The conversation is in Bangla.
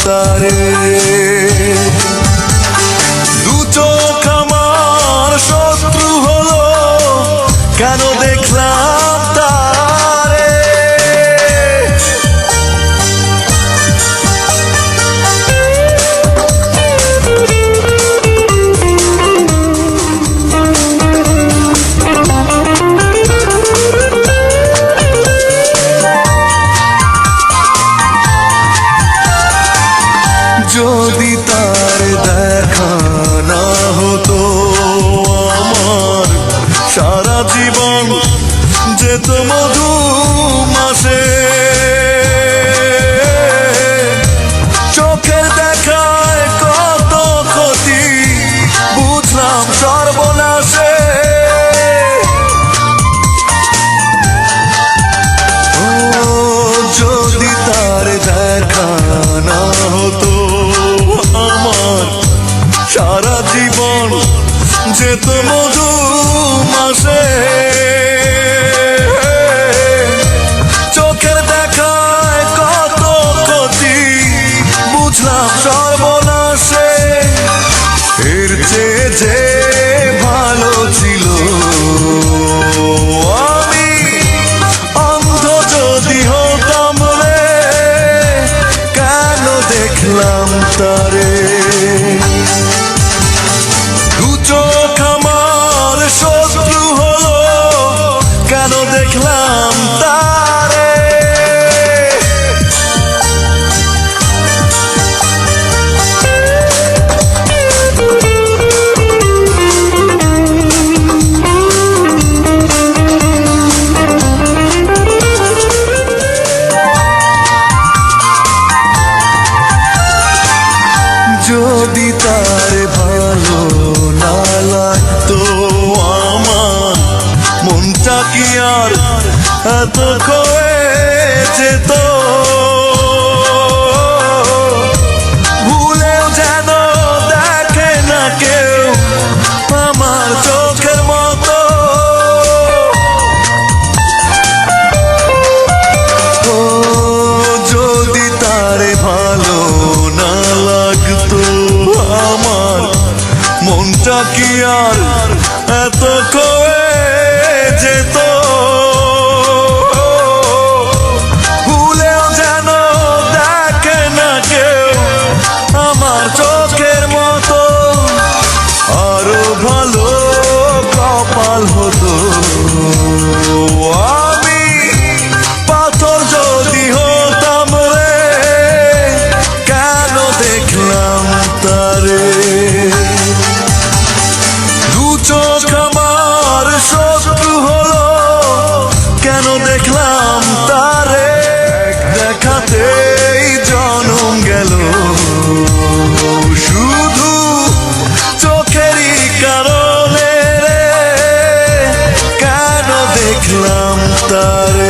তারে। দু চোখ আমার শত্রু হলো, কেন দেখলাম তারে। যদি তার দেখা না হতো আমার, সারা জীবন যেত মধু মাসে। চোখের দেখায় কত ক্ষতি, বুঝলাম সর্বনাশে। ও যদি তার দেখা না হতো আমার, সারা জীবন যেত মধু মাসে। চোখের দেখায় কত ক্ষতি, বুঝলাম সর্বনাশে। এর চেয়ে যে ভালো ছিল আমি অন্ধ যদি হতাম রে, কেন দেখলাম তারে। দু চোখ আমার শত্রু হলো, কেন দেখলাম তারে। যদি তার ভালো না লাগতো আমার, মনটা কি আর এত ক্ষয়ে যেত। ভুলেও যেন দেখে না কেউ আমার চোখের মতো। ও যদি তার ভালো না লাগতো আমার, মনটা কি আর এত ক্ষয়ে যেত। ভুলেও যেন দেখে না কেউ আমার চোখের মতো। আরো ভালো কপাল হতো আমি পাথর যদি হতাম রে, কেন দেখলাম তারে। দু চোখ আমার শত্রু হলো, কেন দেখলাম তারে। এক দেখাতেই জনম গেল, শুধু চোখেরই কারণে রে, কেন দেখলাম তারে।